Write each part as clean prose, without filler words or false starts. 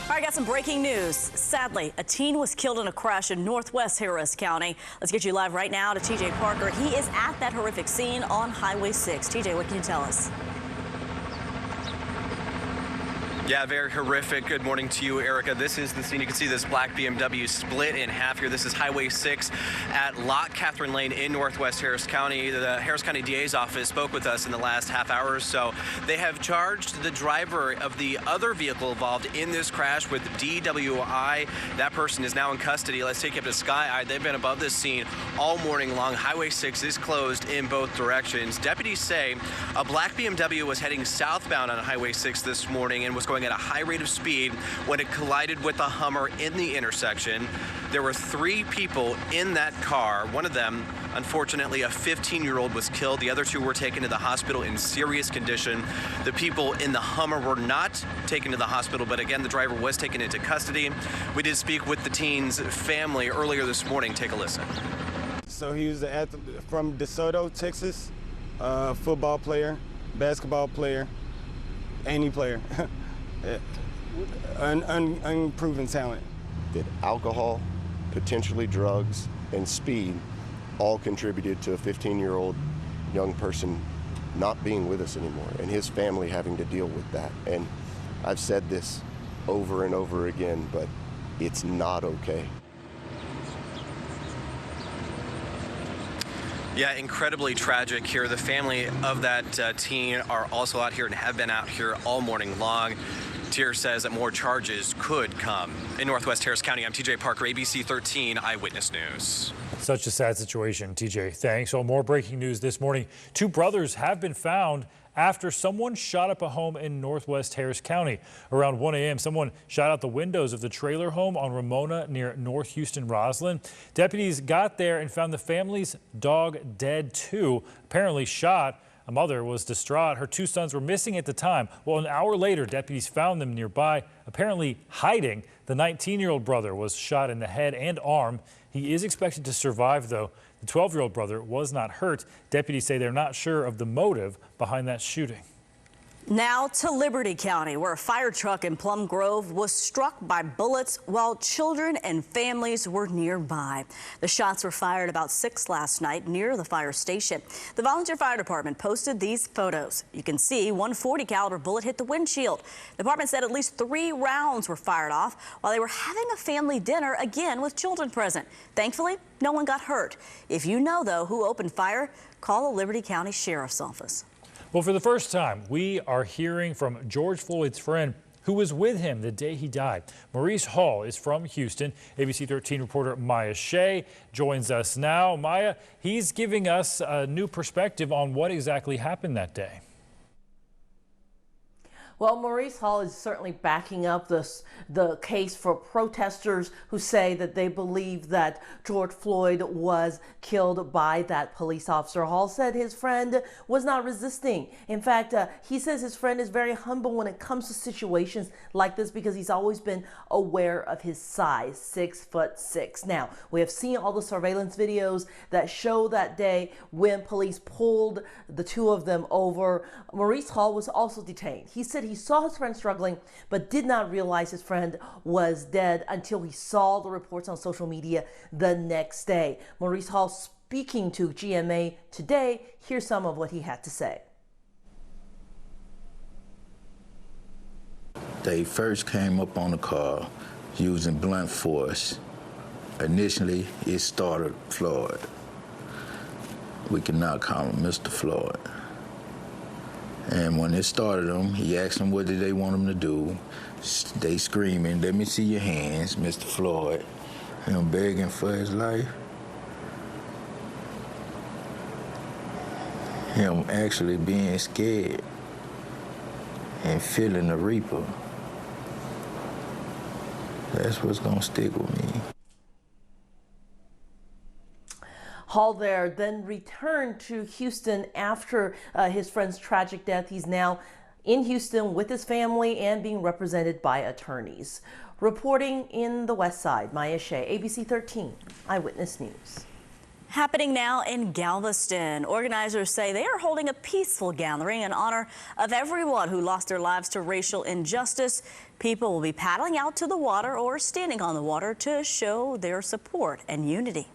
All right, got some breaking news. Sadly, a teen was killed in a crash in northwest Harris County. Let's get you live right now to TJ Parker. He is at that horrific scene on Highway 6. TJ, what can you tell us? Yeah, very horrific. Good morning to you, Erica. This is the scene. You can see this black BMW split in half here. This is Highway 6 at Lot Catherine Lane in northwest Harris County. The Harris County DA's office spoke with us in the last half hour or so. They have charged the driver of the other vehicle involved in this crash with DWI. That person is now in custody. Let's take you up to Sky Eye. They've been above this scene all morning long. Highway 6 is closed in both directions. Deputies say a black BMW was heading southbound on Highway 6 this morning and was going at a high rate of speed when it collided with a Hummer in the intersection. There were 3 people in that car. One of them, unfortunately, a 15-year-old was killed. The other 2 were taken to the hospital in serious condition. The people in the Hummer were not taken to the hospital, but again, the driver was taken into custody. We did speak with the teen's family earlier this morning. Take a listen. So he was from DeSoto, Texas, football player, basketball player, any player. Unproven talent. That alcohol, potentially drugs, and speed all contributed to a 15-year-old young person not being with us anymore and his family having to deal with that. And I've said this over and over again, but it's not okay. Yeah, incredibly tragic here. The family of that teen are also out here and have been out here all morning long. Tier says that more charges could come. In northwest Harris County, I'm TJ Parker, ABC 13 Eyewitness News. Such a sad situation, TJ. Thanks. Well, more breaking news this morning. 2 brothers have been found after someone shot up a home in northwest Harris County. Around 1 a.m., someone shot out the windows of the trailer home on Ramona near North Houston Roslyn. Deputies got there and found the family's dog dead too, apparently shot. A mother was distraught. Her 2 sons were missing at the time. Well, an hour later, deputies found them nearby, apparently hiding. The 19-year-old brother was shot in the head and arm. He is expected to survive, though. The 12-year-old brother was not hurt. Deputies say they're not sure of the motive behind that shooting. Now to Liberty County, where a fire truck in Plum Grove was struck by bullets while children and families were nearby. The shots were fired about 6 last night near the fire station. The volunteer fire department posted these photos. You can see one .40 caliber bullet hit the windshield. The department said at least 3 rounds were fired off while they were having a family dinner, again with children present. Thankfully, no one got hurt. If you know, though, who opened fire, call the Liberty County Sheriff's Office. Well, for the first time, we are hearing from George Floyd's friend who was with him the day he died. Maurice Hall is from Houston. ABC 13 reporter Maya Shea joins us now. Maya, he's giving us a new perspective on what exactly happened that day. Well, Maurice Hall is certainly backing up the case for protesters who say that they believe that George Floyd was killed by that police officer. Hall said his friend was not resisting. In fact, he says his friend is very humble when it comes to situations like this because he's always been aware of his size, 6'6". Now, we have seen all the surveillance videos that show that day when police pulled the 2 of them over. Maurice Hall was also detained. He said he saw his friend struggling, but did not realize his friend was dead until he saw the reports on social media the next day. Maurice Hall speaking to GMA today. Here's some of what he had to say. They first came up on the car using blunt force. Initially, it started Floyd. We can now call him Mr. Floyd. And when it started him, he asked them what did they want him to do. They screaming, "Let me see your hands, Mr. Floyd." Him begging for his life. Him actually being scared and feeling the reaper. That's what's gonna stick with me. Hall there then returned to Houston after his friend's tragic death. He's now in Houston with his family and being represented by attorneys. Reporting in the West Side, Maya Shea, ABC 13 Eyewitness News. Happening now in Galveston. Organizers say they are holding a peaceful gathering in honor of everyone who lost their lives to racial injustice. People will be paddling out to the water or standing on the water to show their support and unity.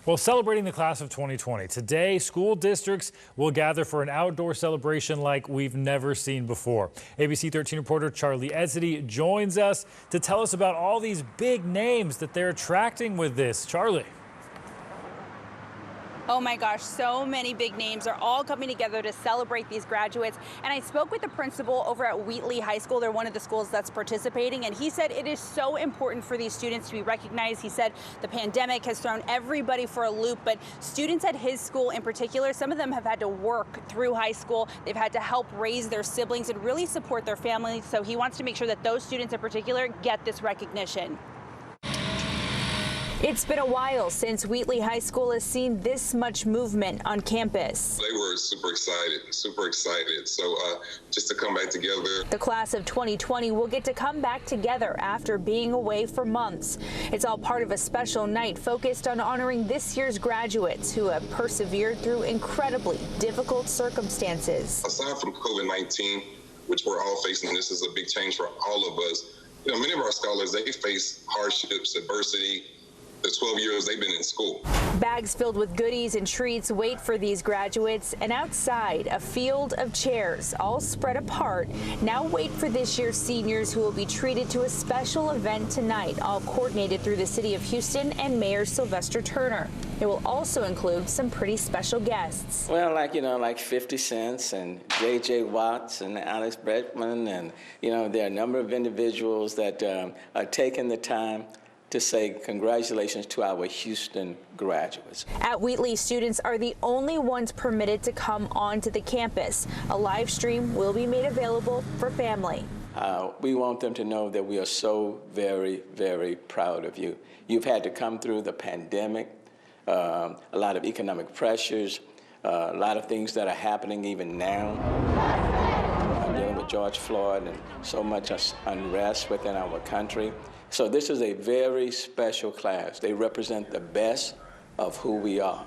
Well, celebrating the class of 2020, today school districts will gather for an outdoor celebration like we've never seen before. ABC 13 reporter Charlie Edsity joins us to tell us about all these big names that they're attracting with this. Charlie. Oh my gosh, so many big names are all coming together to celebrate these graduates. And I spoke with the principal over at Wheatley High School. They're one of the schools that's participating. And he said it is so important for these students to be recognized. He said the pandemic has thrown everybody for a loop, but students at his school in particular, some of them have had to work through high school. They've had to help raise their siblings and really support their families. So he wants to make sure that those students in particular get this recognition. It's been a while since Wheatley High School has seen this much movement on campus. They were super excited. So just to come back together. The class of 2020 will get to come back together after being away for months. It's all part of a special night focused on honoring this year's graduates who have persevered through incredibly difficult circumstances. Aside from COVID-19, which we're all facing, this is a big change for all of us. You know, many of our scholars, they face hardships, adversity, the 12 years they've been in school. Bags filled with goodies and treats wait for these graduates, and outside, a field of chairs all spread apart now wait for this year's seniors who will be treated to a special event tonight, all coordinated through the city of Houston and Mayor Sylvester Turner. It will also include some pretty special guests. Well, like 50 Cent and J.J. Watts and Alex Bregman, and there are a number of individuals that are taking the time to say congratulations to our Houston graduates. At Wheatley, students are the only ones permitted to come onto the campus. A live stream will be made available for family. We want them to know that we are so very, very proud of you. You've had to come through the pandemic, a lot of economic pressures, a lot of things that are happening even now. Dealing with George Floyd and so much unrest within our country. So this is a very special class. They represent the best of who we are.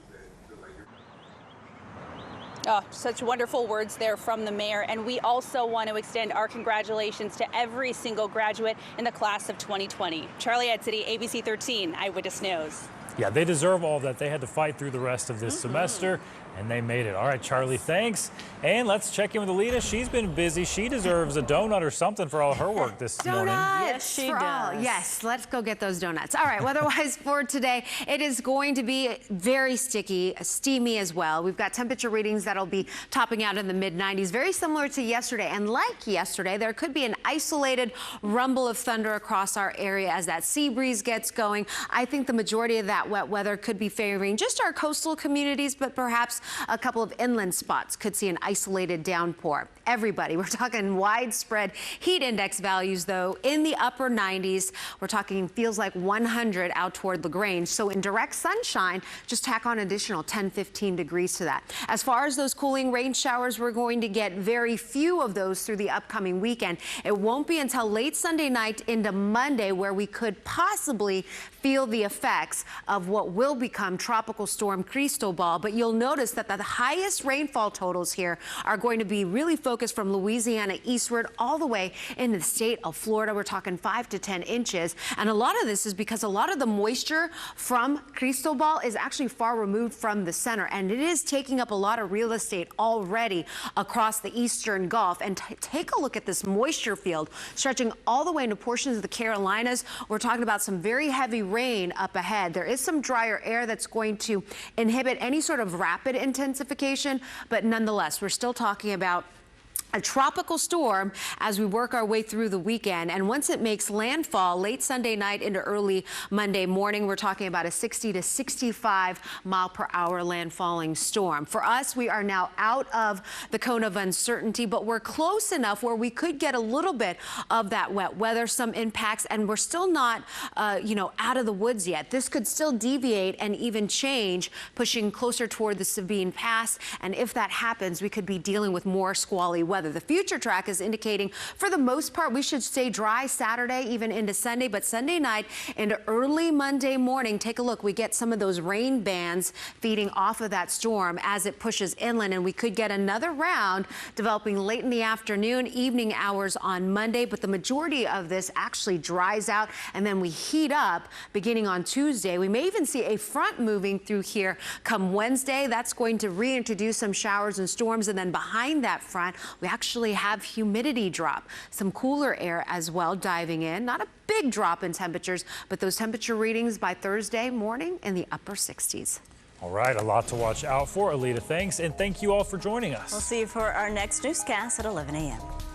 Oh, such wonderful words there from the mayor. And we also want to extend our congratulations to every single graduate in the class of 2020. Charlie Edsity, ABC 13 Eyewitness News. Yeah, they deserve all that. They had to fight through the rest of this semester, and they made it. All right, Charlie, thanks. And let's check in with Alita. She's been busy. She deserves a donut or something for all her work this morning. Yes, she does. Yes, let's go get those donuts. All right, weather-wise for today, it is going to be very sticky, steamy as well. We've got temperature readings that'll be topping out in the mid-90s, very similar to yesterday. And like yesterday, there could be an isolated rumble of thunder across our area as that sea breeze gets going. I think the majority of that wet weather could be favoring just our coastal communities, but perhaps a couple of inland spots could see an isolated downpour. Everybody, we're talking widespread heat index values, though, in the upper 90s. We're talking feels like 100 out toward LaGrange. So in direct sunshine, just tack on additional 10-15 degrees to that. As far as those cooling rain showers, we're going to get very few of those through the upcoming weekend. It won't be until late Sunday night into Monday where we could possibly feel the effects of what will become Tropical Storm Cristobal. But you'll notice that the highest rainfall totals here are going to be really focused from Louisiana eastward all the way into the state of Florida. We're talking 5 to 10 inches. And a lot of this is because a lot of the moisture from Cristobal is actually far removed from the center. And it is taking up a lot of real estate already across the eastern Gulf. And take a look at this moisture field stretching all the way into portions of the Carolinas. We're talking about some very heavy rain up ahead. There is some drier air that's going to inhibit any sort of rapid intensification, but nonetheless, we're still talking about a tropical storm as we work our way through the weekend. And once it makes landfall late Sunday night into early Monday morning, we're talking about a 60 to 65 mile per hour landfalling storm. For us, we are now out of the cone of uncertainty, but we're close enough where we could get a little bit of that wet weather, some impacts, and we're still not, out of the woods yet. This could still deviate and even change, pushing closer toward the Sabine Pass. And if that happens, we could be dealing with more squally chilly weather. The future track is indicating for the most part we should stay dry Saturday even into Sunday, but Sunday night into early Monday morning, take a look. We get some of those rain bands feeding off of that storm as it pushes inland, and we could get another round developing late in the afternoon, evening hours on Monday, but the majority of this actually dries out, and then we heat up beginning on Tuesday. We may even see a front moving through here come Wednesday. That's going to reintroduce some showers and storms, and then behind that front, we actually have humidity drop, some cooler air as well diving in. Not a big drop in temperatures, but those temperature readings by Thursday morning in the upper 60s. All right, a lot to watch out for. Alita, thanks, and thank you all for joining us. We'll see you for our next newscast at 11 a.m.